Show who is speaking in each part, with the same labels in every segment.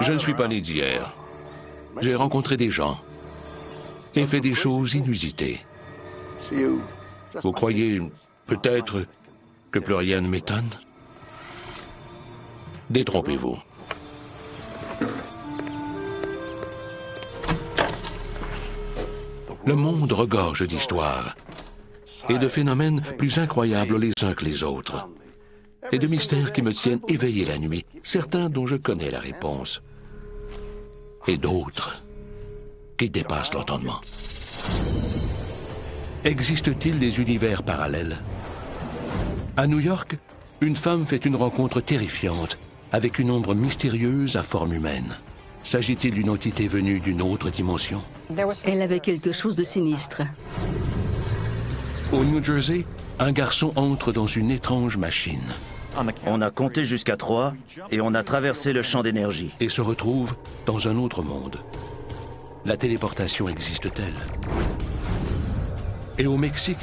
Speaker 1: Je ne suis pas né d'hier. J'ai rencontré des gens et fait des choses inusitées. Vous croyez peut-être que plus rien ne m'étonne? Détrompez-vous. Le monde regorge d'histoires et de phénomènes plus incroyables les uns que les autres, et de mystères qui me tiennent éveillé la nuit, certains dont je connais la réponse, et d'autres qui dépassent l'entendement. Existe-t-il des univers parallèles? À New York, une femme fait une rencontre terrifiante avec une ombre mystérieuse à forme humaine. S'agit-il d'une entité venue d'une autre dimension?
Speaker 2: Elle avait quelque chose de sinistre.
Speaker 1: Au New Jersey, un garçon entre dans une étrange machine
Speaker 3: On a compté jusqu'à 3 et on a traversé le champ d'énergie.
Speaker 1: et se retrouve dans un autre monde. La téléportation existe-t-elle? Et au Mexique,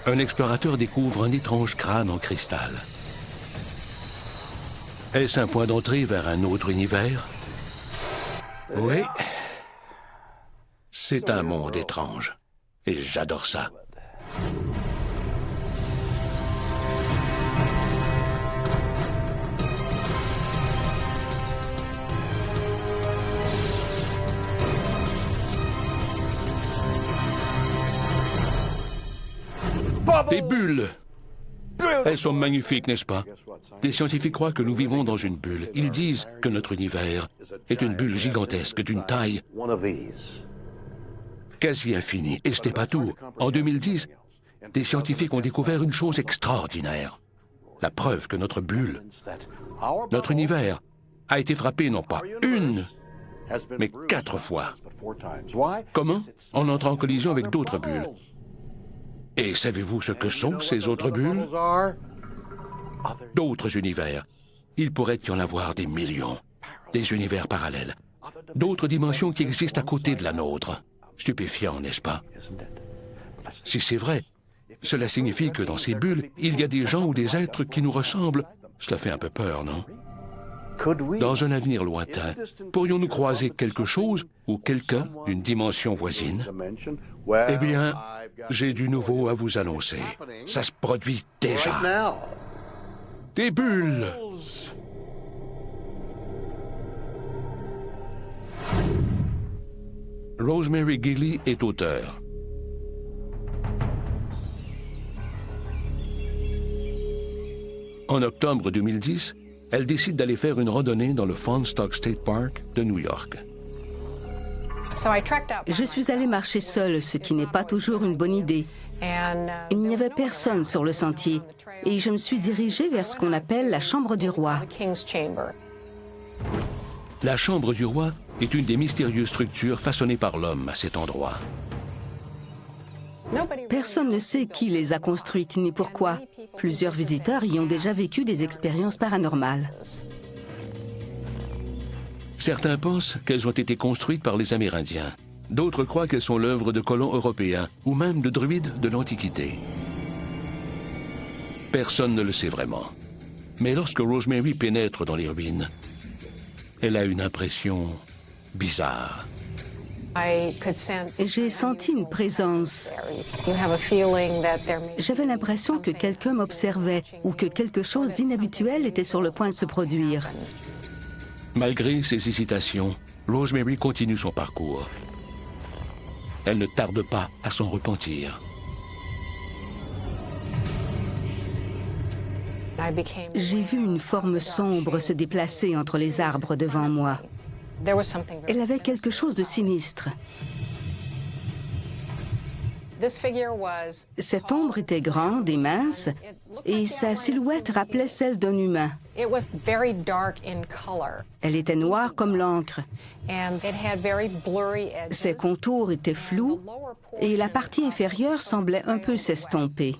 Speaker 1: un explorateur découvre un étrange crâne en cristal. Est-ce un point d'entrée vers un autre univers? Oui. C'est un monde étrange. Et j'adore ça. Des bulles! Elles sont magnifiques, n'est-ce pas? Des scientifiques croient que nous vivons dans une bulle. Ils disent que notre univers est une bulle gigantesque d'une taille quasi infinie. Et ce n'est pas tout. En 2010, des scientifiques ont découvert une chose extraordinaire. La preuve que notre bulle, notre univers, a été frappé non pas une, mais 4 fois. Comment? En entrant en collision avec d'autres bulles. Et savez-vous ce que sont ces autres bulles? D'autres univers. Il pourrait y en avoir des millions. Des univers parallèles. D'autres dimensions qui existent à côté de la nôtre. Stupéfiant, n'est-ce pas? Si c'est vrai, cela signifie que dans ces bulles, il y a des gens ou des êtres qui nous ressemblent. Cela fait un peu peur, non? Dans un avenir lointain, pourrions-nous croiser quelque chose ou quelqu'un d'une dimension voisine? Eh bien, j'ai du nouveau à vous annoncer. Ça se produit déjà. Des bulles! Rosemary Gilly est auteure. En octobre 2010, elle décide d'aller faire une randonnée dans le Fawnstalk State Park de New York.
Speaker 2: Je suis allée marcher seule, ce qui n'est pas toujours une bonne idée. Il n'y avait personne sur le sentier et je me suis dirigée vers ce qu'on appelle la Chambre du Roi.
Speaker 1: La Chambre du Roi est une des mystérieuses structures façonnées par l'homme à cet endroit.
Speaker 2: Personne ne sait qui les a construites ni pourquoi. Plusieurs visiteurs y ont déjà vécu des expériences paranormales.
Speaker 1: Certains pensent qu'elles ont été construites par les Amérindiens. D'autres croient qu'elles sont l'œuvre de colons européens ou même de druides de l'Antiquité. Personne ne le sait vraiment. Mais lorsque Rosemary pénètre dans les ruines, elle a une impression bizarre.
Speaker 2: J'ai senti une présence. J'avais l'impression que quelqu'un m'observait ou que quelque chose d'inhabituel était sur le point de se produire.
Speaker 1: Malgré ses hésitations, Rosemary continue son parcours. Elle ne tarde pas à s'en repentir.
Speaker 2: J'ai vu une forme sombre se déplacer entre les arbres devant moi. Elle avait quelque chose de sinistre. Cette ombre était grande et mince, et sa silhouette rappelait celle d'un humain. Elle était noire comme l'encre. Ses contours étaient flous, et la partie inférieure semblait un peu s'estomper.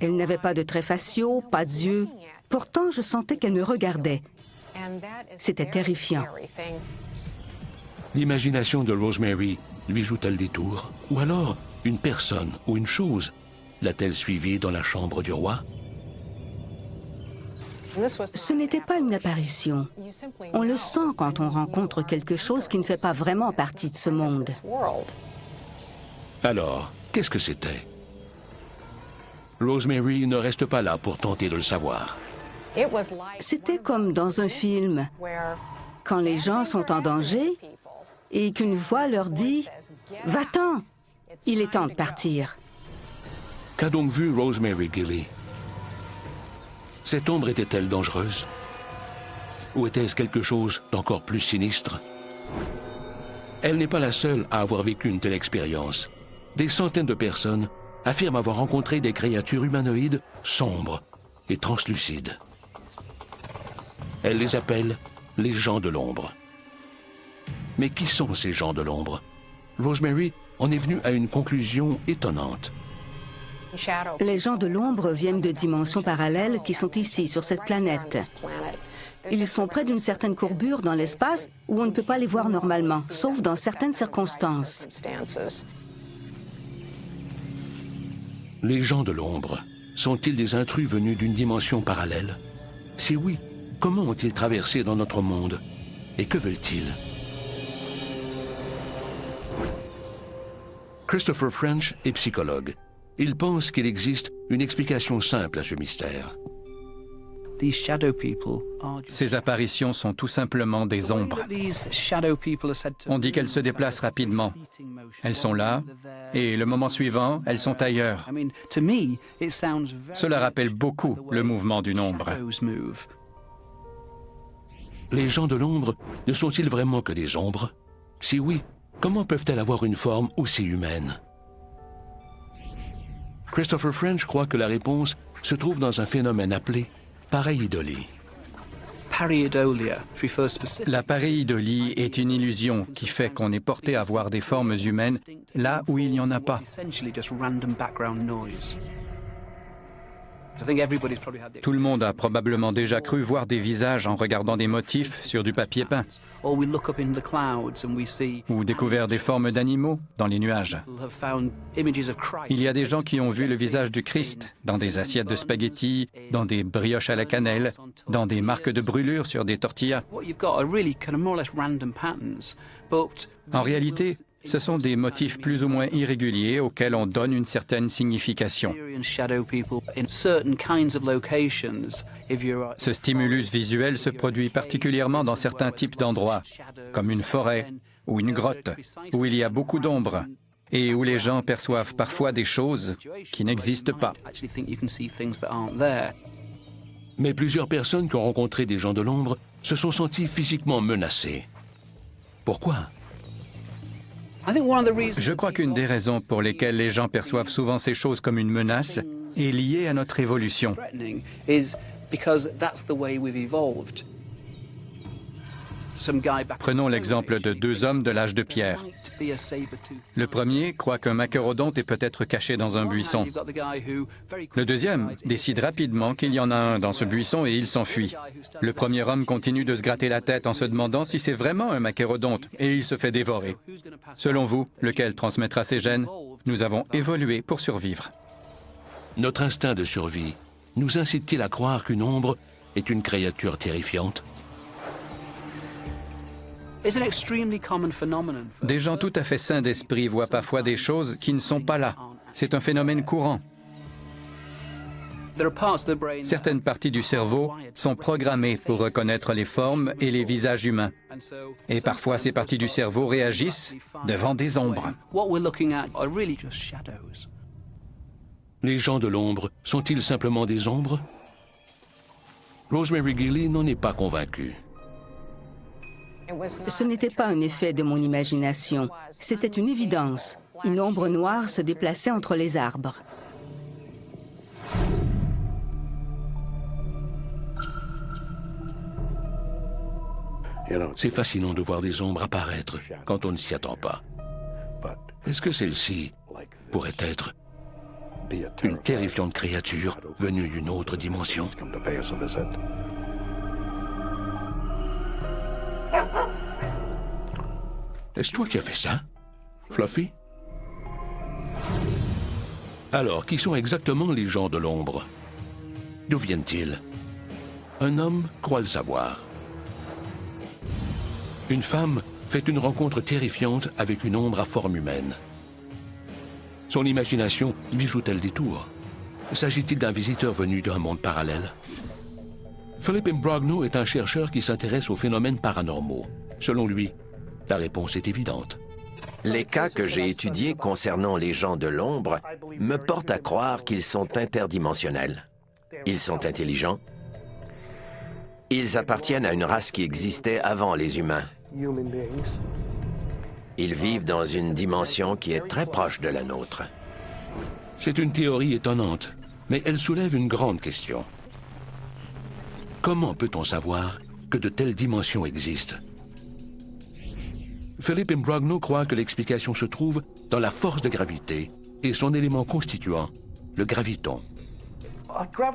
Speaker 2: Elle n'avait pas de traits faciaux, pas d'yeux. Pourtant, je sentais qu'elle me regardait. C'était terrifiant.
Speaker 1: L'imagination de Rosemary lui joue-t-elle des tours? Ou alors, une personne ou une chose l'a-t-elle suivie dans la chambre du roi?
Speaker 2: Ce n'était pas une apparition. On le sent quand on rencontre quelque chose qui ne fait pas vraiment partie de ce monde.
Speaker 1: Alors, qu'est-ce que c'était? Rosemary ne reste pas là pour tenter de le savoir.
Speaker 2: C'était comme dans un film, quand les gens sont en danger et qu'une voix leur dit « Va-t'en, il est temps de partir ».
Speaker 1: Qu'a donc vu Rosemary Gilly? Cette ombre était-elle dangereuse? Ou était-ce quelque chose d'encore plus sinistre? Elle n'est pas la seule à avoir vécu une telle expérience. Des centaines de personnes affirment avoir rencontré des créatures humanoïdes sombres et translucides. Elle les appelle les gens de l'ombre. Mais qui sont ces gens de l'ombre? Rosemary en est venue à une conclusion étonnante.
Speaker 2: Les gens de l'ombre viennent de dimensions parallèles qui sont ici, sur cette planète. Ils sont près d'une certaine courbure dans l'espace où on ne peut pas les voir normalement, sauf dans certaines circonstances.
Speaker 1: Les gens de l'ombre sont-ils des intrus venus d'une dimension parallèle? Si oui, comment ont-ils traversé dans notre monde? Et que veulent-ils? Christopher French est psychologue. Il pense qu'il existe une explication simple à ce mystère.
Speaker 4: Ces apparitions sont tout simplement des ombres. On dit qu'elles se déplacent rapidement. Elles sont là, et le moment suivant, elles sont ailleurs. Cela rappelle beaucoup le mouvement d'une ombre.
Speaker 1: Les gens de l'ombre ne sont-ils vraiment que des ombres? Si oui, comment peuvent-elles avoir une forme aussi humaine? Christopher French croit que la réponse se trouve dans un phénomène appelé pareidolie.
Speaker 4: La pareidolie est une illusion qui fait qu'on est porté à voir des formes humaines là où il n'y en a pas. Tout le monde a probablement déjà cru voir des visages en regardant des motifs sur du papier peint, ou découvert des formes d'animaux dans les nuages. Il y a des gens qui ont vu le visage du Christ dans des assiettes de spaghettis, dans des brioches à la cannelle, dans des marques de brûlure sur des tortillas. En réalité, ce sont des motifs plus ou moins irréguliers auxquels on donne une certaine signification. Ce stimulus visuel se produit particulièrement dans certains types d'endroits, comme une forêt ou une grotte, où il y a beaucoup d'ombre et où les gens perçoivent parfois des choses qui n'existent pas.
Speaker 1: Mais plusieurs personnes qui ont rencontré des gens de l'ombre se sont senties physiquement menacées. Pourquoi?
Speaker 4: Je crois qu'une des raisons pour lesquelles les gens perçoivent souvent ces choses comme une menace est liée à notre évolution. Prenons l'exemple de deux hommes de l'âge de pierre. Le premier croit qu'un macérodonte est peut-être caché dans un buisson. Le deuxième décide rapidement qu'il y en a un dans ce buisson et il s'enfuit. Le premier homme continue de se gratter la tête en se demandant si c'est vraiment un macérodonte et il se fait dévorer. Selon vous, lequel transmettra ses gènes? Nous avons évolué pour survivre.
Speaker 1: Notre instinct de survie nous incite-t-il à croire qu'une ombre est une créature terrifiante?
Speaker 4: Des gens tout à fait sains d'esprit voient parfois des choses qui ne sont pas là. C'est un phénomène courant. Certaines parties du cerveau sont programmées pour reconnaître les formes et les visages humains. Et parfois, ces parties du cerveau réagissent devant des ombres.
Speaker 1: Les gens de l'ombre sont-ils simplement des ombres? Rosemary Gilly n'en est pas convaincue.
Speaker 2: Ce n'était pas un effet de mon imagination, c'était une évidence. Une ombre noire se déplaçait entre les arbres.
Speaker 1: C'est fascinant de voir des ombres apparaître quand on ne s'y attend pas. Est-ce que celle-ci pourrait être une terrifiante créature venue d'une autre dimension? Est-ce toi qui as fait ça, Fluffy? Alors, qui sont exactement les gens de l'ombre? D'où viennent-ils? un homme croit le savoir. Une femme fait une rencontre terrifiante avec une ombre à forme humaine. Son imagination lui joue-t-elle des tours? S'agit-il d'un visiteur venu d'un monde parallèle? Philip Imbrogno est un chercheur qui s'intéresse aux phénomènes paranormaux. Selon lui, la réponse est évidente.
Speaker 5: Les cas que j'ai étudiés concernant les gens de l'ombre me portent à croire qu'ils sont interdimensionnels. Ils sont intelligents. Ils appartiennent à une race qui existait avant les humains. Ils vivent dans une dimension qui est très proche de la nôtre.
Speaker 1: C'est une théorie étonnante, mais elle soulève une grande question. Comment peut-on savoir que de telles dimensions existent? Philip Imbrogno croit que l'explication se trouve dans la force de gravité et son élément constituant, le graviton.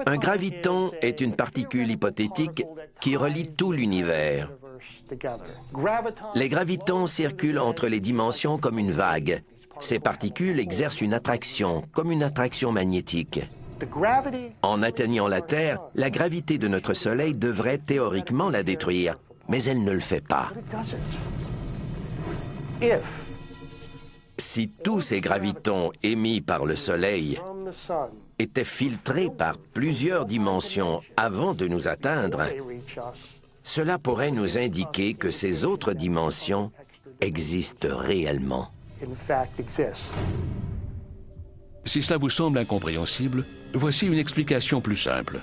Speaker 5: Un graviton est une particule hypothétique qui relie tout l'univers. Les gravitons circulent entre les dimensions comme une vague. Ces particules exercent une attraction, comme une attraction magnétique. En atteignant la Terre, la gravité de notre Soleil devrait théoriquement la détruire, mais elle ne le fait pas. Si tous ces gravitons émis par le Soleil étaient filtrés par plusieurs dimensions avant de nous atteindre, cela pourrait nous indiquer que ces autres dimensions existent réellement.
Speaker 1: Si cela vous semble incompréhensible, voici une explication plus simple.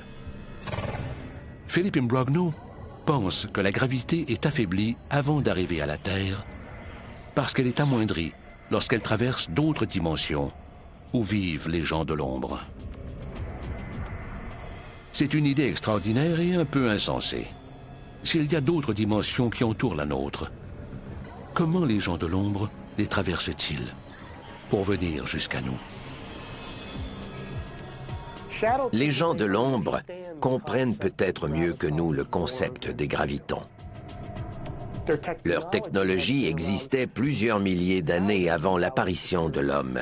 Speaker 1: Philip Imbrogno pense que la gravité est affaiblie avant d'arriver à la Terre parce qu'elle est amoindrie lorsqu'elle traverse d'autres dimensions où vivent les gens de l'ombre. C'est une idée extraordinaire et un peu insensée. S'il y a d'autres dimensions qui entourent la nôtre, comment les gens de l'ombre les traversent-ils pour venir jusqu'à nous?
Speaker 5: Les gens de l'ombre comprennent peut-être mieux que nous le concept des gravitons. Leur technologie existait plusieurs milliers d'années avant l'apparition de l'homme.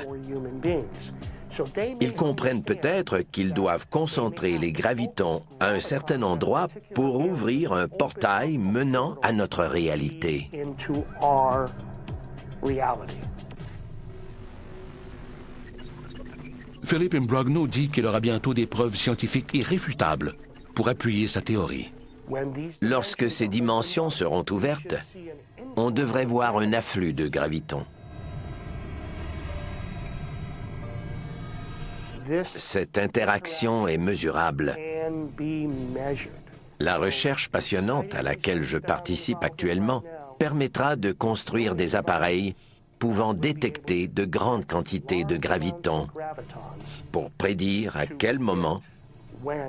Speaker 5: Ils comprennent peut-être qu'ils doivent concentrer les gravitons à un certain endroit pour ouvrir un portail menant à notre réalité.
Speaker 1: Philip Imbrogno dit qu'il aura bientôt des preuves scientifiques irréfutables pour appuyer sa théorie.
Speaker 5: Lorsque ces dimensions seront ouvertes, on devrait voir un afflux de gravitons. Cette interaction est mesurable. La recherche passionnante à laquelle je participe actuellement permettra de construire des appareils pouvant détecter de grandes quantités de gravitons pour prédire à quel moment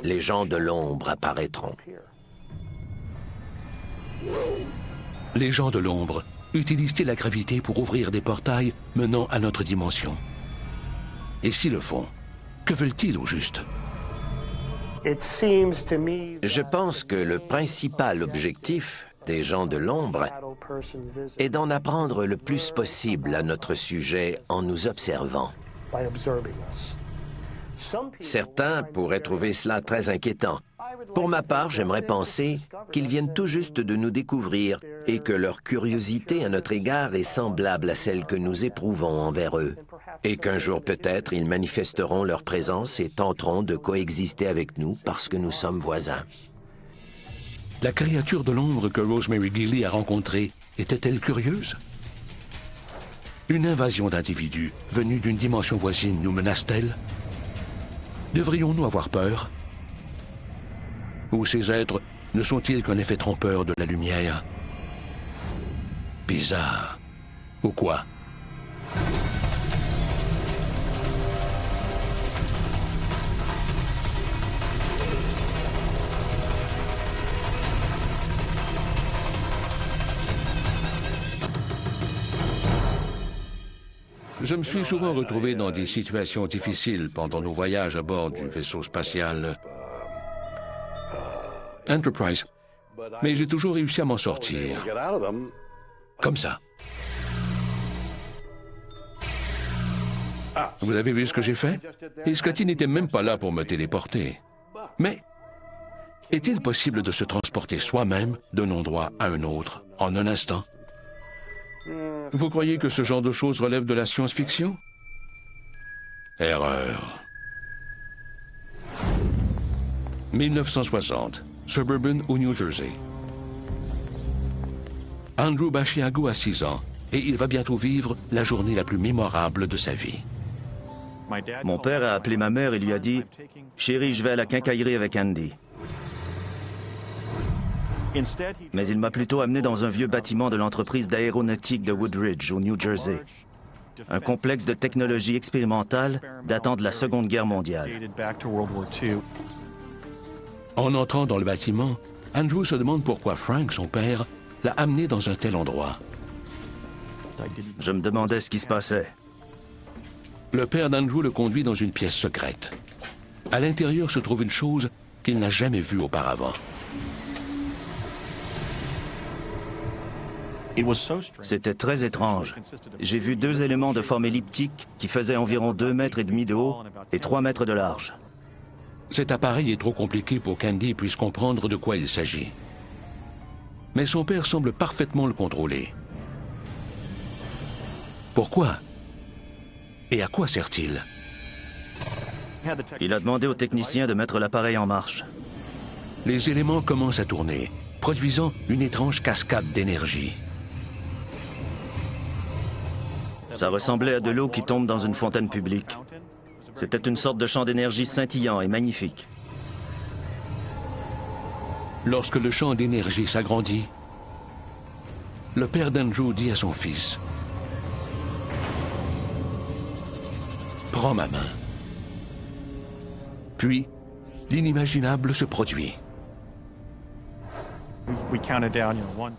Speaker 5: les gens de l'ombre apparaîtront.
Speaker 1: Les gens de l'ombre utilisent-ils la gravité pour ouvrir des portails menant à notre dimension? Et s'ils le font, que veulent-ils au juste?
Speaker 5: Je pense que le principal objectif des gens de l'ombre est d'en apprendre le plus possible à notre sujet en nous observant. Certains pourraient trouver cela très inquiétant. Pour ma part, j'aimerais penser qu'ils viennent tout juste de nous découvrir et que leur curiosité à notre égard est semblable à celle que nous éprouvons envers eux. Et qu'un jour peut-être, ils manifesteront leur présence et tenteront de coexister avec nous parce que nous sommes voisins.
Speaker 1: La créature de l'ombre que Rosemary Gilly a rencontrée était-elle curieuse? Une invasion d'individus venus d'une dimension voisine nous menace-t-elle? Devrions-nous avoir peur? Ou ces êtres ne sont-ils qu'un effet trompeur de la lumière? Bizarre. Ou quoi? Je me suis souvent retrouvé dans des situations difficiles pendant nos voyages à bord du vaisseau spatial Enterprise, mais j'ai toujours réussi à m'en sortir. Comme ça. Vous avez vu ce que j'ai fait? Et Scotty n'était même pas là pour me téléporter. Mais Est-il possible de se transporter soi-même d'un endroit à un autre en un instant? Vous croyez que ce genre de choses relève de la science-fiction? Erreur. 1960, Suburban au New Jersey. Andrew Basiago a 6 ans et il va bientôt vivre la journée la plus mémorable de sa vie.
Speaker 3: Mon père a appelé ma mère et lui a dit « Chérie, je vais à la quincaillerie avec Andy ». Mais il m'a plutôt amené dans un vieux bâtiment de l'entreprise d'aéronautique de Woodridge, au New Jersey. Un complexe de technologie expérimentale datant de la Seconde Guerre mondiale.
Speaker 1: En entrant dans le bâtiment, Andrew se demande pourquoi Frank, son père, l'a amené dans un tel endroit.
Speaker 3: Je me demandais ce qui se passait.
Speaker 1: Le père d'Andrew le conduit dans une pièce secrète. À l'intérieur se trouve une chose qu'il n'a jamais vue auparavant.
Speaker 3: C'était très étrange. J'ai vu 2 éléments de forme elliptique qui faisaient environ 2,5 mètres de haut et 3 mètres de large.
Speaker 1: Cet appareil est trop compliqué pour qu'Andy puisse comprendre de quoi il s'agit. Mais son père semble parfaitement le contrôler. Pourquoi? Et à quoi sert-il?
Speaker 3: Il a demandé au technicien de mettre l'appareil en marche.
Speaker 1: Les éléments commencent à tourner, produisant une étrange cascade d'énergie.
Speaker 3: Ça ressemblait à de l'eau qui tombe dans une fontaine publique. C'était une sorte de champ d'énergie scintillant et magnifique.
Speaker 1: Lorsque le champ d'énergie s'agrandit, le père d'Andrew dit à son fils: « Prends ma main. » Puis, l'inimaginable se produit.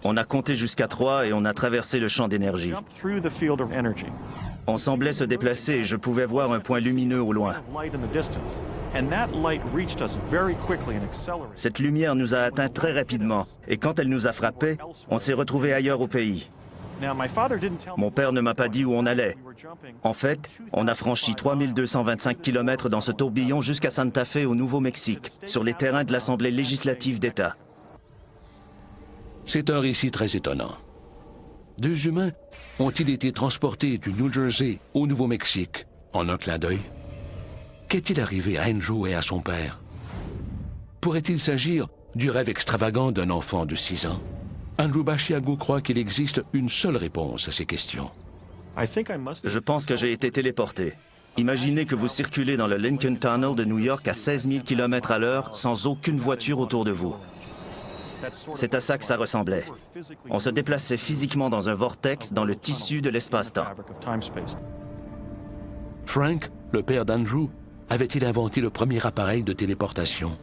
Speaker 3: On a compté jusqu'à 3 et on a traversé le champ d'énergie. On semblait se déplacer et je pouvais voir un point lumineux au loin. Cette lumière nous a atteints très rapidement et quand elle nous a frappés, on s'est retrouvés ailleurs au pays. Mon père ne m'a pas dit où on allait. En fait, on a franchi 3225 km dans ce tourbillon jusqu'à Santa Fe au Nouveau-Mexique, sur les terrains de l'Assemblée législative d'État.
Speaker 1: C'est un récit très étonnant. 2 humains ont-ils été transportés du New Jersey au Nouveau-Mexique en un clin d'œil? Qu'est-il arrivé à Andrew et à son père? Pourrait-il s'agir du rêve extravagant d'un enfant de 6 ans? Andrew Basiago croit qu'il existe une seule réponse à ces questions.
Speaker 3: Je pense que j'ai été téléporté. Imaginez que vous circulez dans le Lincoln Tunnel de New York à 16 000 km à l'heure sans aucune voiture autour de vous. C'est à ça que ça ressemblait. On se déplaçait physiquement dans un vortex dans le tissu de l'espace-temps.
Speaker 1: Frank, le père d'Andrew, avait-il inventé le premier appareil de téléportation?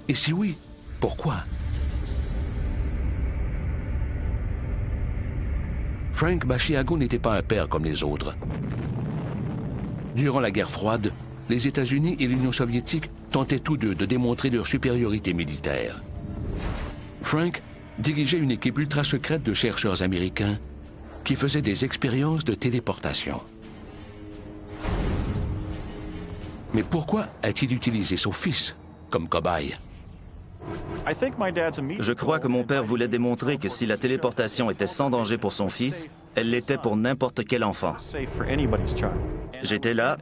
Speaker 1: Et si oui, pourquoi? Frank Basiago n'était pas un père comme les autres. Durant la guerre froide, les États-Unis et l'Union soviétique tentaient tous deux de démontrer leur supériorité militaire. Frank dirigeait une équipe ultra secrète de chercheurs américains qui faisaient des expériences de téléportation. Mais pourquoi a-t-il utilisé son fils comme cobaye?
Speaker 3: Je crois que mon père voulait démontrer que si la téléportation était sans danger pour son fils, elle l'était pour n'importe quel enfant. J'étais là,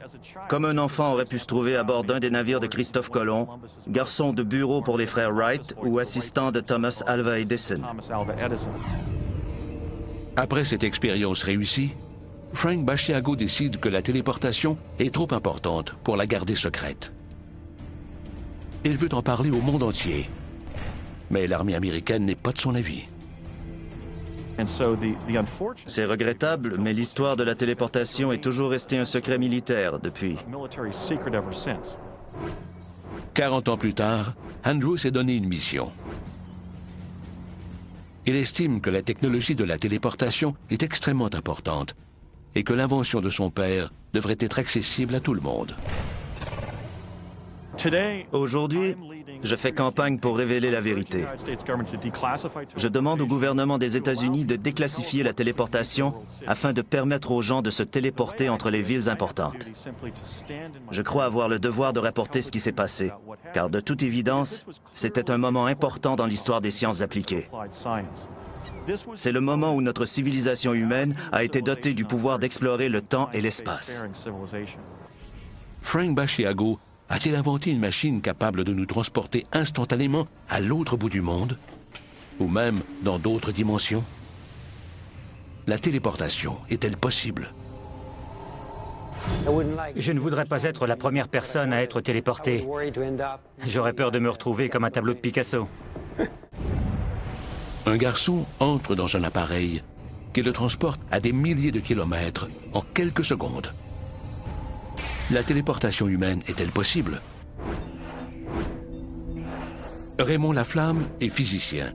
Speaker 3: comme un enfant aurait pu se trouver à bord d'un des navires de Christophe Colomb, garçon de bureau pour les frères Wright ou assistant de Thomas Alva Edison.
Speaker 1: Après cette expérience réussie, Frank Basiago décide que la téléportation est trop importante pour la garder secrète. Il veut en parler au monde entier. Mais l'armée américaine n'est pas de son avis.
Speaker 3: C'est regrettable, mais l'histoire de la téléportation est toujours restée un secret militaire depuis.
Speaker 1: 40 ans plus tard, Andrew s'est donné une mission. Il estime que la technologie de la téléportation est extrêmement importante et que l'invention de son père devrait être accessible à tout le monde.
Speaker 3: Aujourd'hui, Je fais campagne pour révéler la vérité. Je demande au gouvernement des États-Unis de déclassifier la téléportation afin de permettre aux gens de se téléporter entre les villes importantes. Je crois avoir le devoir de rapporter ce qui s'est passé, car de toute évidence, c'était un moment important dans l'histoire des sciences appliquées. C'est le moment où notre civilisation humaine a été dotée du pouvoir d'explorer le temps et l'espace.
Speaker 1: Frank Basiago a-t-il inventé une machine capable de nous transporter instantanément à l'autre bout du monde? Ou même dans d'autres dimensions? La téléportation est-elle possible?
Speaker 6: Je ne voudrais pas être la première personne à être téléportée. J'aurais peur de me retrouver comme un tableau de Picasso.
Speaker 1: Un garçon entre dans un appareil qui le transporte à des milliers de kilomètres en quelques secondes. La téléportation humaine est-elle possible? Raymond Laflamme est physicien.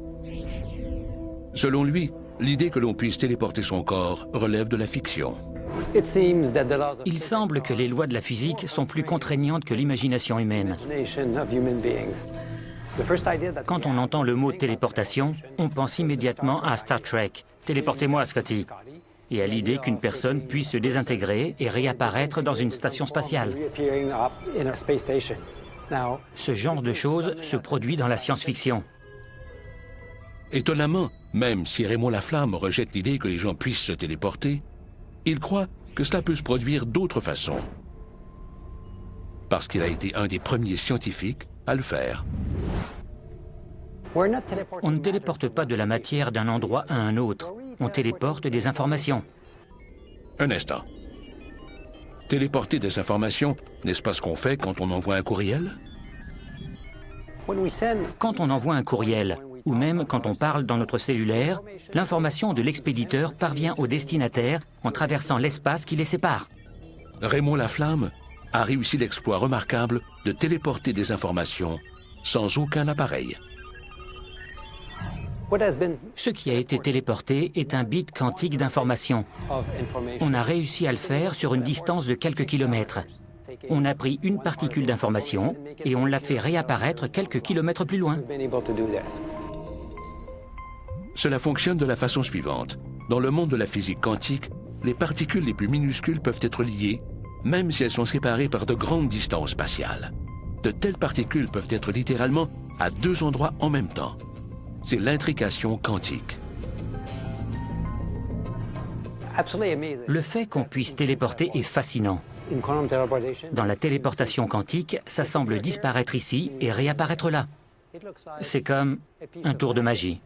Speaker 1: Selon lui, l'idée que l'on puisse téléporter son corps relève de la fiction.
Speaker 6: Il semble que les lois de la physique sont plus contraignantes que l'imagination humaine. Quand on entend le mot téléportation, on pense immédiatement à Star Trek. Téléportez-moi, Scotty. Et à l'idée qu'une personne puisse se désintégrer et réapparaître dans une station spatiale. Ce genre de choses se produit dans la science-fiction.
Speaker 1: Étonnamment, même si Raymond Laflamme rejette l'idée que les gens puissent se téléporter, il croit que cela peut se produire d'autres façons. Parce qu'il a été un des premiers scientifiques à le faire.
Speaker 6: On ne téléporte pas de la matière d'un endroit à un autre. On téléporte des informations.
Speaker 1: Un instant. Téléporter des informations, n'est-ce pas ce qu'on fait quand on envoie un courriel?
Speaker 6: Quand on envoie un courriel, ou même quand on parle dans notre cellulaire, l'information de l'expéditeur parvient au destinataire en traversant l'espace qui les sépare.
Speaker 1: Raymond Laflamme a réussi l'exploit remarquable de téléporter des informations sans aucun appareil.
Speaker 6: Ce qui a été téléporté est un bit quantique d'information. On a réussi à le faire sur une distance de quelques kilomètres. On a pris une particule d'information et on l'a fait réapparaître quelques kilomètres plus loin.
Speaker 1: Cela fonctionne de la façon suivante. Dans le monde de la physique quantique, les particules les plus minuscules peuvent être liées, même si elles sont séparées par de grandes distances spatiales. De telles particules peuvent être littéralement à deux endroits en même temps. C'est l'intrication quantique.
Speaker 6: Le fait qu'on puisse téléporter est fascinant. Dans la téléportation quantique, ça semble disparaître ici et réapparaître là. C'est comme un tour de magie.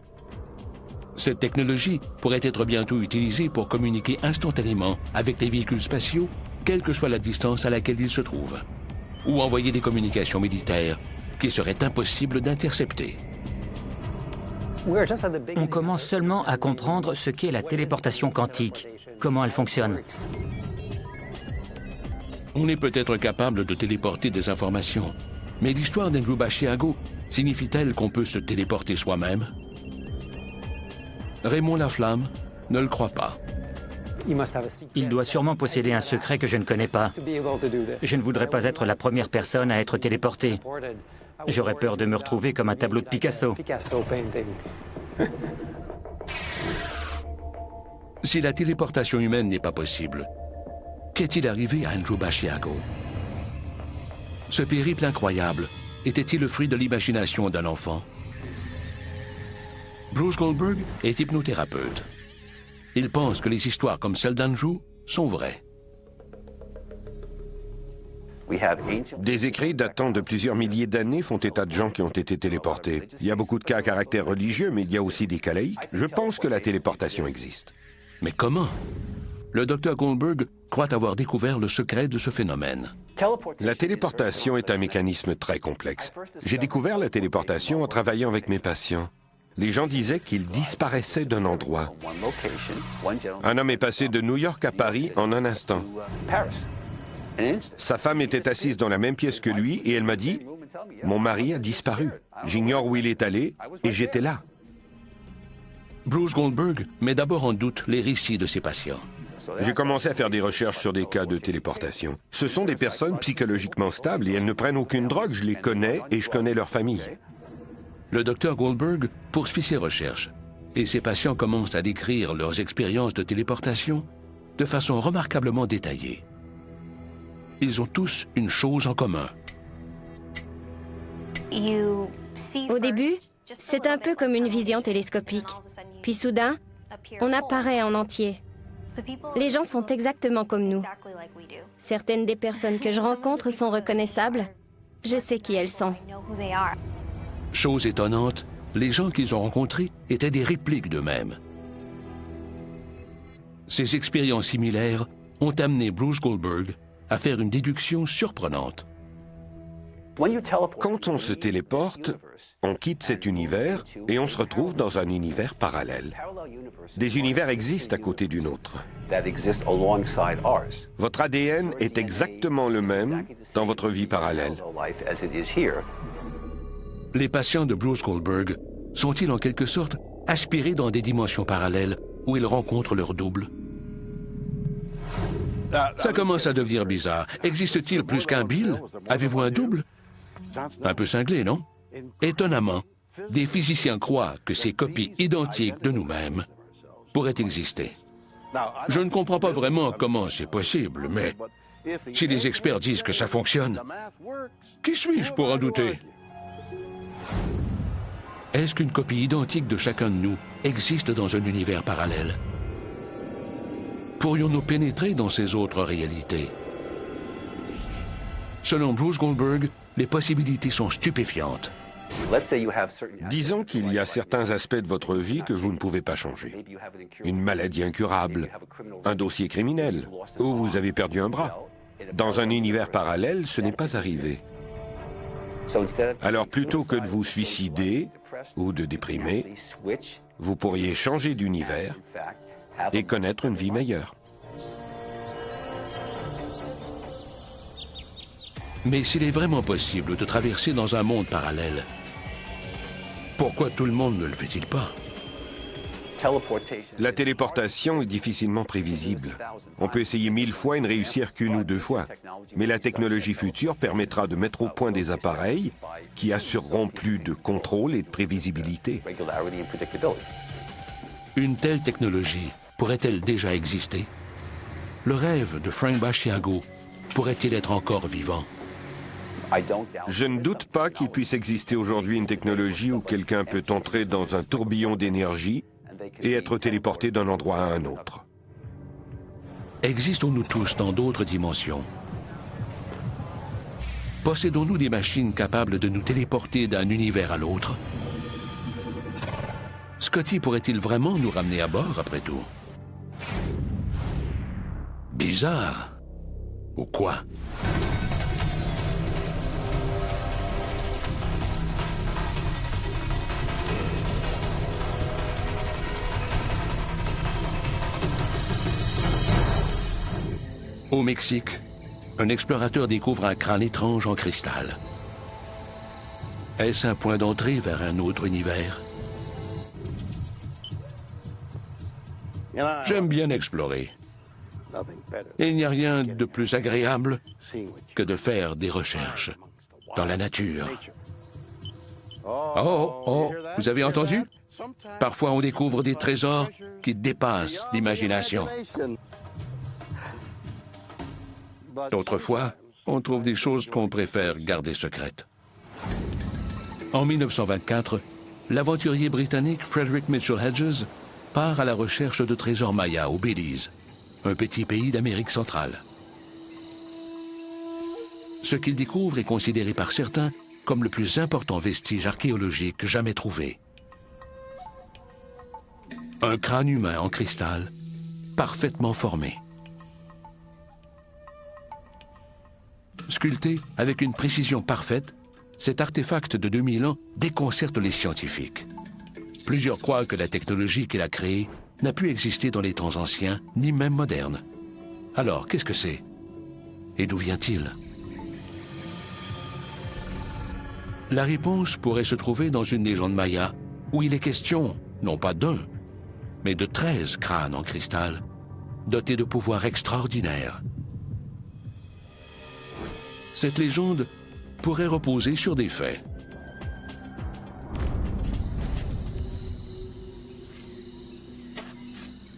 Speaker 1: Cette technologie pourrait être bientôt utilisée pour communiquer instantanément avec les véhicules spatiaux, quelle que soit la distance à laquelle ils se trouvent, ou envoyer des communications militaires qu'il serait impossible d'intercepter.
Speaker 6: On commence seulement à comprendre ce qu'est la téléportation quantique, comment elle fonctionne.
Speaker 1: On est peut-être capable de téléporter des informations, mais l'histoire d'Andrew Basiago signifie-t-elle qu'on peut se téléporter soi-même? Raymond Laflamme ne le croit pas.
Speaker 6: Il doit sûrement posséder un secret que je ne connais pas. Je ne voudrais pas être la première personne à être téléportée. J'aurais peur de me retrouver comme un tableau de Picasso.
Speaker 1: Si la téléportation humaine n'est pas possible, qu'est-il arrivé à Andrew Basiago? Ce périple incroyable était-il le fruit de l'imagination d'un enfant? Bruce Goldberg est hypnothérapeute. Il pense que les histoires comme celle d'Andrew sont vraies.
Speaker 7: Des écrits datant de plusieurs milliers d'années font état de gens qui ont été téléportés. Il y a beaucoup de cas à caractère religieux, mais il y a aussi des cas laïques. Je pense que la téléportation existe.
Speaker 1: Mais comment? Le docteur Goldberg croit avoir découvert le secret de ce phénomène.
Speaker 7: La téléportation est un mécanisme très complexe. J'ai découvert la téléportation en travaillant avec mes patients. Les gens disaient qu'ils disparaissaient d'un endroit. Un homme est passé de New York à Paris en un instant. Sa femme était assise dans la même pièce que lui et elle m'a dit « Mon mari a disparu. J'ignore où il est allé et j'étais là. »
Speaker 1: Bruce Goldberg met d'abord en doute les récits de ses patients.
Speaker 7: J'ai commencé à faire des recherches sur des cas de téléportation. Ce sont des personnes psychologiquement stables et elles ne prennent aucune drogue. Je les connais et je connais leur famille.
Speaker 1: Le docteur Goldberg poursuit ses recherches et ses patients commencent à décrire leurs expériences de téléportation de façon remarquablement détaillée. Ils ont tous une chose en commun.
Speaker 8: Au début, c'est un peu comme une vision télescopique. Puis soudain, on apparaît en entier. Les gens sont exactement comme nous. Certaines des personnes que je rencontre sont reconnaissables. Je sais qui elles sont.
Speaker 1: Chose étonnante, les gens qu'ils ont rencontrés étaient des répliques d'eux-mêmes. Ces expériences similaires ont amené Bruce Goldberg à faire une déduction surprenante.
Speaker 7: Quand on se téléporte, on quitte cet univers et on se retrouve dans un univers parallèle. Des univers existent à côté du nôtre. Votre ADN est exactement le même dans votre vie parallèle.
Speaker 1: Les patients de Bruce Goldberg sont-ils en quelque sorte aspirés dans des dimensions parallèles où ils rencontrent leur double? Ça commence à devenir bizarre. Existe-t-il plus qu'un Bill? Avez-vous un double? Un peu cinglé, non? Étonnamment, des physiciens croient que ces copies identiques de nous-mêmes pourraient exister. Je ne comprends pas vraiment comment c'est possible, mais si les experts disent que ça fonctionne, qui suis-je pour en douter? Est-ce qu'une copie identique de chacun de nous existe dans un univers parallèle? Pourrions-nous pénétrer dans ces autres réalités? Selon Bruce Goldberg, les possibilités sont stupéfiantes.
Speaker 7: Disons qu'il y a certains aspects de votre vie que vous ne pouvez pas changer. Une maladie incurable, un dossier criminel, ou vous avez perdu un bras. Dans un univers parallèle, ce n'est pas arrivé. Alors plutôt que de vous suicider ou de déprimer, vous pourriez changer d'univers et connaître une vie meilleure.
Speaker 1: Mais s'il est vraiment possible de traverser dans un monde parallèle, pourquoi tout le monde ne le fait-il pas?
Speaker 7: La téléportation est difficilement prévisible. On peut essayer 1000 fois et ne réussir qu'une ou deux fois. Mais la technologie future permettra de mettre au point des appareils qui assureront plus de contrôle et de prévisibilité.
Speaker 1: Une telle technologie pourrait-elle déjà exister? Le rêve de Frank Bashiago pourrait-il être encore vivant?
Speaker 7: Je ne doute pas qu'il puisse exister aujourd'hui une technologie où quelqu'un peut entrer dans un tourbillon d'énergie et être téléporté d'un endroit à un autre.
Speaker 1: Existons-nous tous dans d'autres dimensions? Possédons-nous des machines capables de nous téléporter d'un univers à l'autre? Scotty pourrait-il vraiment nous ramener à bord, après tout? Bizarre. Ou quoi? Au Mexique, un explorateur découvre un crâne étrange en cristal. Est-ce un point d'entrée vers un autre univers? J'aime bien explorer. Et il n'y a rien de plus agréable que de faire des recherches dans la nature. Oh, vous avez entendu? Parfois on découvre des trésors qui dépassent l'imagination. D'autres fois, on trouve des choses qu'on préfère garder secrètes. En 1924, l'aventurier britannique Frederick Mitchell Hedges part à la recherche de trésors mayas au Belize, un petit pays d'Amérique centrale. Ce qu'il découvre est considéré par certains comme le plus important vestige archéologique jamais trouvé. Un crâne humain en cristal, parfaitement formé. Sculpté avec une précision parfaite, cet artefact de 2000 ans déconcerte les scientifiques. Plusieurs croient que la technologie qu'il a créée n'a pu exister dans les temps anciens, ni même modernes. Alors, qu'est-ce que c'est? Et d'où vient-il? La réponse pourrait se trouver dans une légende maya, où il est question, non pas d'un, mais de 13 crânes en cristal, dotés de pouvoirs extraordinaires. Cette légende pourrait reposer sur des faits.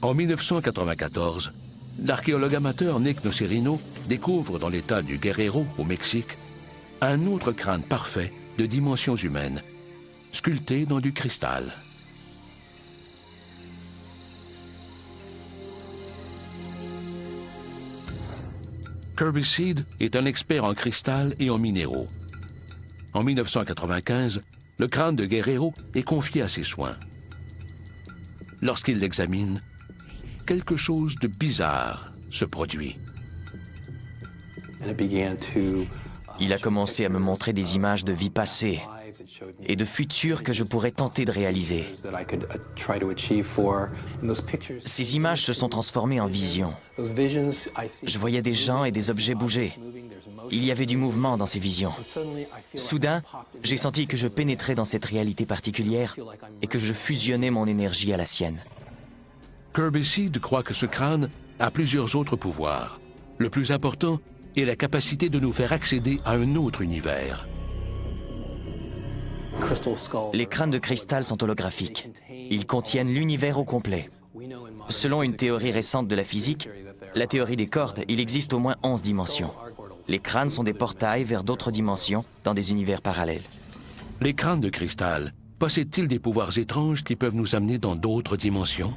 Speaker 1: En 1994, l'archéologue amateur Nick Nocerino découvre dans l'état du Guerrero, au Mexique, un autre crâne parfait de dimensions humaines, sculpté dans du cristal. Kirby Seed est un expert en cristal et en minéraux. En 1995, le crâne de Guerrero est confié à ses soins. Lorsqu'il l'examine, quelque chose de bizarre se produit.
Speaker 9: Il a commencé à me montrer des images de vies passées et de futurs que je pourrais tenter de réaliser. Ces images se sont transformées en visions. Je voyais des gens et des objets bouger. Il y avait du mouvement dans ces visions. Soudain, j'ai senti que je pénétrais dans cette réalité particulière et que je fusionnais mon énergie à la sienne.
Speaker 1: Kirby Seed croit que ce crâne a plusieurs autres pouvoirs. Le plus important est la capacité de nous faire accéder à un autre univers.
Speaker 9: Les crânes de cristal sont holographiques. Ils contiennent l'univers au complet. Selon une théorie récente de la physique, la théorie des cordes, il existe au moins 11 dimensions. Les crânes sont des portails vers d'autres dimensions dans des univers parallèles.
Speaker 1: Les crânes de cristal possèdent-ils des pouvoirs étranges qui peuvent nous amener dans d'autres dimensions?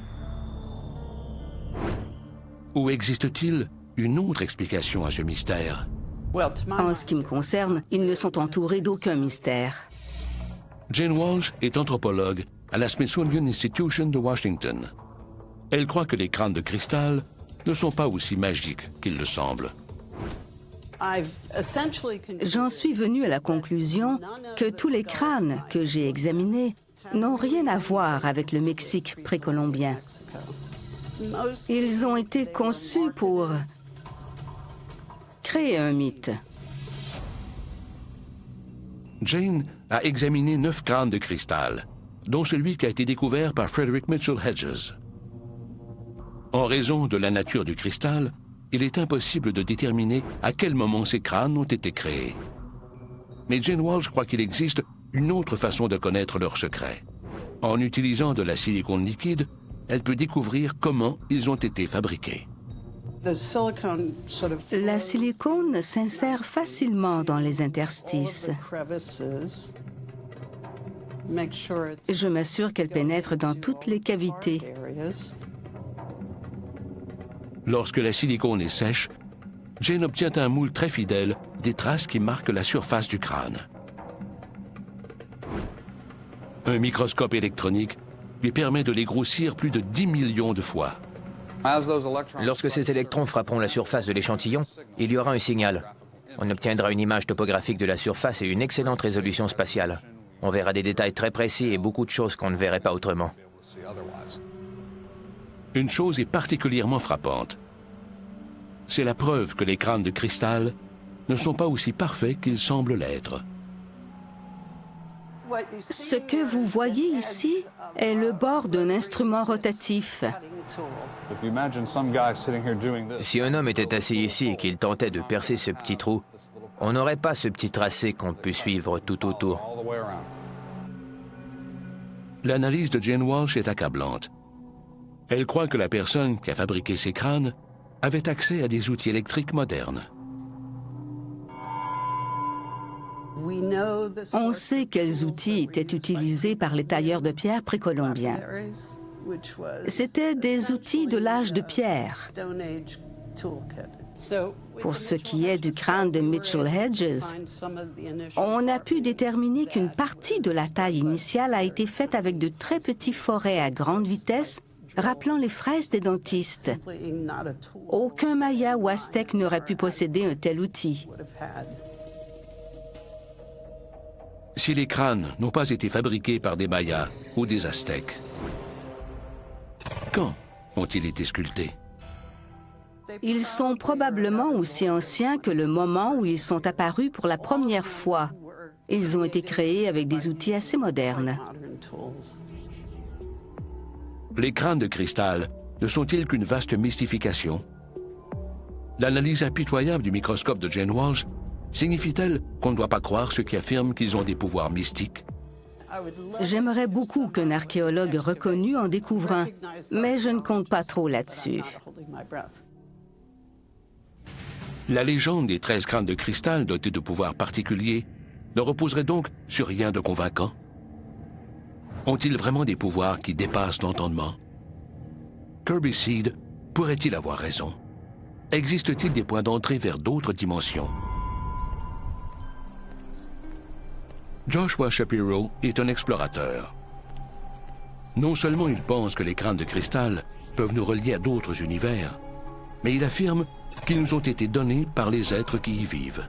Speaker 1: Ou existe-t-il une autre explication à ce mystère?
Speaker 2: En ce qui me concerne, ils ne sont entourés d'aucun mystère.
Speaker 1: Jane Walsh est anthropologue à la Smithsonian Institution de Washington. Elle croit que les crânes de cristal ne sont pas aussi magiques qu'ils le semblent.
Speaker 2: J'en suis venue à la conclusion que tous les crânes que j'ai examinés n'ont rien à voir avec le Mexique précolombien. Ils ont été conçus pour créer un mythe.
Speaker 1: Jane a examiné 9 crânes de cristal, dont celui qui a été découvert par Frederick Mitchell Hedges. En raison de la nature du cristal, il est impossible de déterminer à quel moment ces crânes ont été créés. Mais Jane Walsh croit qu'il existe une autre façon de connaître leurs secrets. En utilisant de la silicone liquide, elle peut découvrir comment ils ont été fabriqués.
Speaker 2: La silicone s'insère facilement dans les interstices. Je m'assure qu'elle pénètre dans toutes les cavités.
Speaker 1: Lorsque la silicone est sèche, Jane obtient un moule très fidèle des traces qui marquent la surface du crâne. Un microscope électronique lui permet de les grossir plus de 10 millions de fois.
Speaker 10: Lorsque ces électrons frapperont la surface de l'échantillon, il y aura un signal. On obtiendra une image topographique de la surface et une excellente résolution spatiale. On verra des détails très précis et beaucoup de choses qu'on ne verrait pas autrement.
Speaker 1: Une chose est particulièrement frappante. C'est la preuve que les crânes de cristal ne sont pas aussi parfaits qu'ils semblent l'être.
Speaker 2: Ce que vous voyez ici est le bord d'un instrument rotatif.
Speaker 10: Si un homme était assis ici et qu'il tentait de percer ce petit trou, on n'aurait pas ce petit tracé qu'on peut suivre tout autour.
Speaker 1: L'analyse de Jane Walsh est accablante. Elle croit que la personne qui a fabriqué ces crânes avait accès à des outils électriques modernes.
Speaker 2: On sait quels outils étaient utilisés par les tailleurs de pierre précolombiens. C'étaient des outils de l'âge de pierre. Pour ce qui est du crâne de Mitchell Hedges, on a pu déterminer qu'une partie de la taille initiale a été faite avec de très petits forets à grande vitesse, rappelant les fraises des dentistes. Aucun Maya ou Aztèque n'aurait pu posséder un tel outil.
Speaker 1: Si les crânes n'ont pas été fabriqués par des Mayas ou des Aztèques, quand ont-ils été sculptés?
Speaker 2: Ils sont probablement aussi anciens que le moment où ils sont apparus pour la première fois. Ils ont été créés avec des outils assez modernes.
Speaker 1: Les crânes de cristal ne sont-ils qu'une vaste mystification? L'analyse impitoyable du microscope de Jane Walsh signifie-t-elle qu'on ne doit pas croire ceux qui affirment qu'ils ont des pouvoirs mystiques?
Speaker 2: J'aimerais beaucoup qu'un archéologue reconnu en découvre un, mais je ne compte pas trop là-dessus.
Speaker 1: La légende des 13 crânes de cristal dotés de pouvoirs particuliers ne reposerait donc sur rien de convaincant? Ont-ils vraiment des pouvoirs qui dépassent l'entendement? Kirby Seed pourrait-il avoir raison? Existe-t-il des points d'entrée vers d'autres dimensions? Joshua Shapiro est un explorateur. Non seulement il pense que les crânes de cristal peuvent nous relier à d'autres univers, mais il affirme qu'ils nous ont été donnés par les êtres qui y vivent.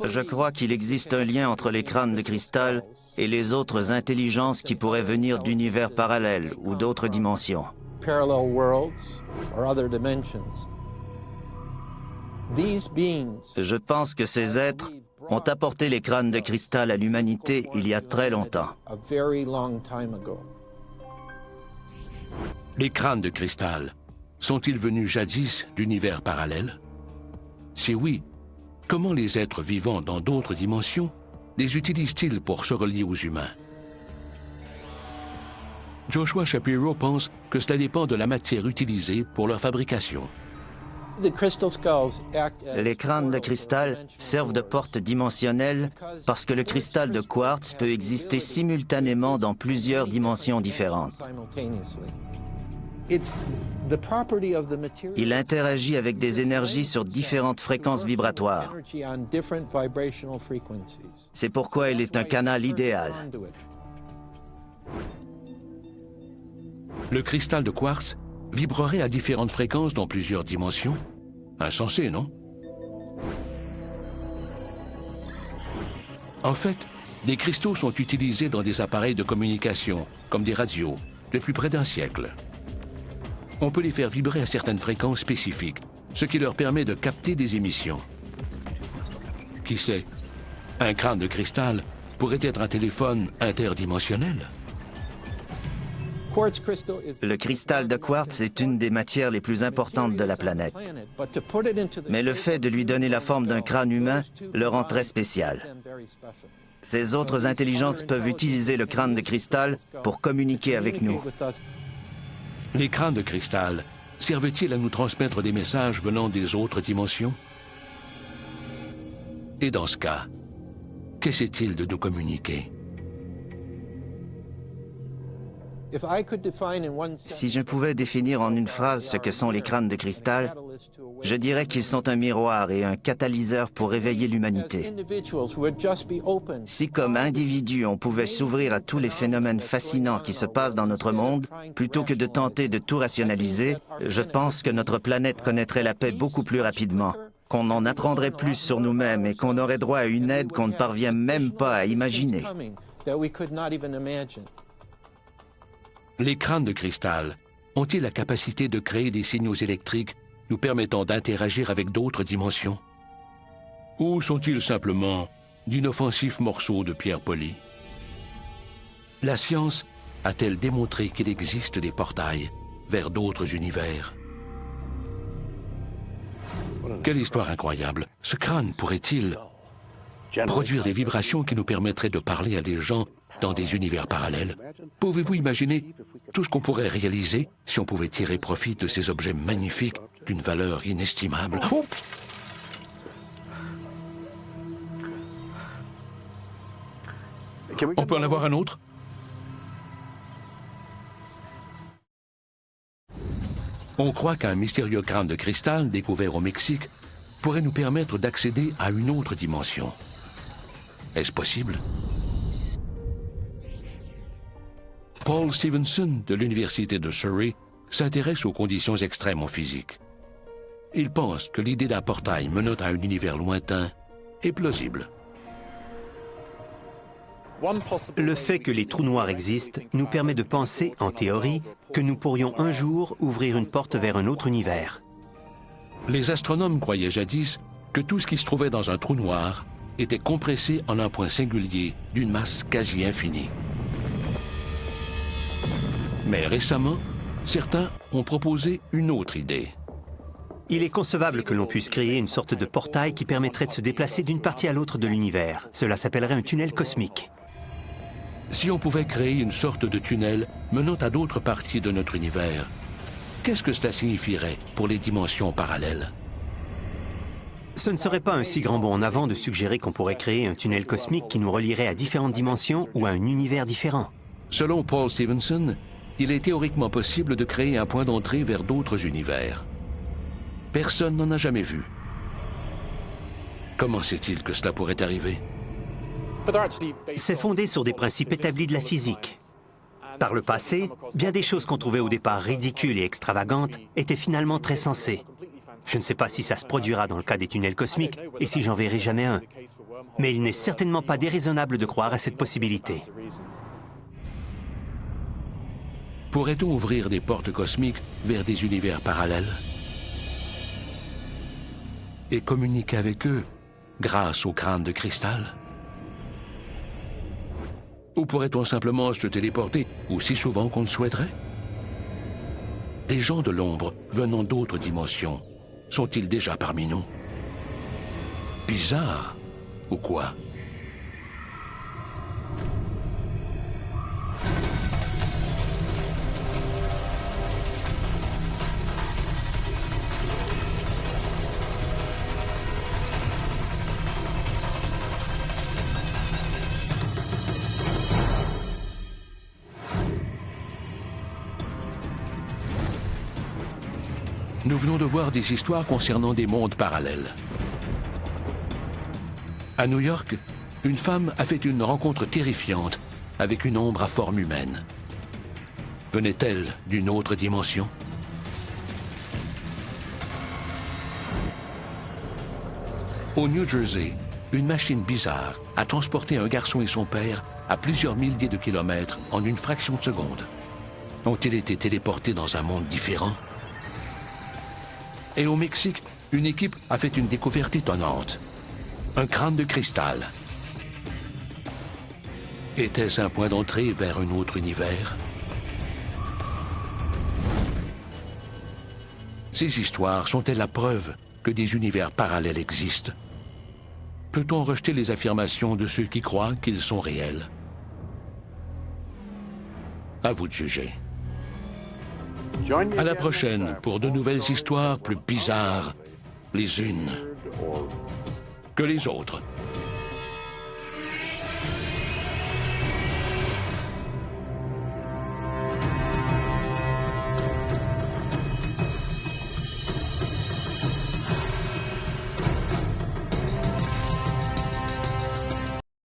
Speaker 3: Je crois qu'il existe un lien entre les crânes de cristal et les autres intelligences qui pourraient venir d'univers parallèles ou d'autres dimensions. Je pense que ces êtres ont apporté les crânes de cristal à l'humanité il y a très longtemps.
Speaker 1: Les crânes de cristal sont-ils venus jadis d'univers parallèles? Si oui, comment les êtres vivant dans d'autres dimensions les utilisent-ils pour se relier aux humains? Joshua Shapiro pense que cela dépend de la matière utilisée pour leur fabrication.
Speaker 3: Les crânes de cristal servent de porte dimensionnelle parce que le cristal de quartz peut exister simultanément dans plusieurs dimensions différentes. Il interagit avec des énergies sur différentes fréquences vibratoires. C'est pourquoi il est un canal idéal.
Speaker 1: Le cristal de quartz vibrerait à différentes fréquences dans plusieurs dimensions? Insensé, non? En fait, des cristaux sont utilisés dans des appareils de communication, comme des radios, depuis près d'un siècle. On peut les faire vibrer à certaines fréquences spécifiques, ce qui leur permet de capter des émissions. Qui sait, un crâne de cristal pourrait être un téléphone interdimensionnel?
Speaker 3: Le cristal de quartz est une des matières les plus importantes de la planète. Mais le fait de lui donner la forme d'un crâne humain le rend très spécial. Ces autres intelligences peuvent utiliser le crâne de cristal pour communiquer avec nous.
Speaker 1: Les crânes de cristal servent-ils à nous transmettre des messages venant des autres dimensions? Et dans ce cas, qu'essaient-ils de nous communiquer?
Speaker 3: Si je pouvais définir en une phrase ce que sont les crânes de cristal, je dirais qu'ils sont un miroir et un catalyseur pour réveiller l'humanité. Si comme individus on pouvait s'ouvrir à tous les phénomènes fascinants qui se passent dans notre monde, plutôt que de tenter de tout rationaliser, je pense que notre planète connaîtrait la paix beaucoup plus rapidement, qu'on en apprendrait plus sur nous-mêmes et qu'on aurait droit à une aide qu'on ne parvient même pas à imaginer.
Speaker 1: Les crânes de cristal ont-ils la capacité de créer des signaux électriques nous permettant d'interagir avec d'autres dimensions? Ou sont-ils simplement d'inoffensifs morceaux de pierre polie? La science a-t-elle démontré qu'il existe des portails vers d'autres univers? Quelle histoire incroyable! Ce crâne pourrait-il produire des vibrations qui nous permettraient de parler à des gens dans des univers parallèles? Pouvez-vous imaginer tout ce qu'on pourrait réaliser si on pouvait tirer profit de ces objets magnifiques d'une valeur inestimable? Oups! On peut en avoir un autre? On croit qu'un mystérieux crâne de cristal découvert au Mexique pourrait nous permettre d'accéder à une autre dimension. Est-ce possible? Paul Stevenson de l'Université de Surrey s'intéresse aux conditions extrêmes en physique. Il pense que l'idée d'un portail menant à un univers lointain est plausible.
Speaker 11: Le fait que les trous noirs existent nous permet de penser, en théorie, que nous pourrions un jour ouvrir une porte vers un autre univers.
Speaker 1: Les astronomes croyaient jadis que tout ce qui se trouvait dans un trou noir était compressé en un point singulier d'une masse quasi infinie. Mais récemment, Certains ont proposé une autre idée.
Speaker 11: Il est concevable que l'on puisse créer une sorte de portail qui permettrait de se déplacer d'une partie à l'autre de l'univers. Cela s'appellerait un tunnel cosmique.
Speaker 1: Si on pouvait créer une sorte de tunnel menant à d'autres parties de notre univers, qu'est-ce que cela signifierait pour les dimensions parallèles?
Speaker 11: Ce ne serait pas un si grand bond en avant de suggérer qu'on pourrait créer un tunnel cosmique qui nous relierait à différentes dimensions ou à un univers différent.
Speaker 1: Selon Paul Stevenson, il est théoriquement possible de créer un point d'entrée vers d'autres univers. Personne n'en a jamais vu. Comment sait-il que cela pourrait arriver?
Speaker 11: C'est fondé sur des principes établis de la physique. Par le passé, bien des choses qu'on trouvait au départ ridicules et extravagantes étaient finalement très sensées. Je ne sais pas si ça se produira dans le cas des tunnels cosmiques et si j'en verrai jamais un. Mais il n'est certainement pas déraisonnable de croire à cette possibilité.
Speaker 1: Pourrait-on ouvrir des portes cosmiques vers des univers parallèles et communiquer avec eux grâce au crâne de cristal? Ou pourrait-on simplement se téléporter aussi souvent qu'on le souhaiterait? Des gens de l'ombre venant d'autres dimensions sont-ils déjà parmi nous? Bizarre, ou quoi? Nous venons de voir des histoires concernant des mondes parallèles. À New York, une femme a fait une rencontre terrifiante avec une ombre à forme humaine. Venait-elle d'une autre dimension? Au New Jersey, une machine bizarre a transporté un garçon et son père à plusieurs milliers de kilomètres en une fraction de seconde. Ont-ils été téléportés dans un monde différent? Et au Mexique, une équipe a fait une découverte étonnante. Un crâne de cristal. Était-ce un point d'entrée vers un autre univers? Ces histoires sont-elles la preuve que des univers parallèles existent? Peut-on rejeter les affirmations de ceux qui croient qu'ils sont réels? À vous de juger. À la prochaine pour de nouvelles histoires plus bizarres les unes que les autres.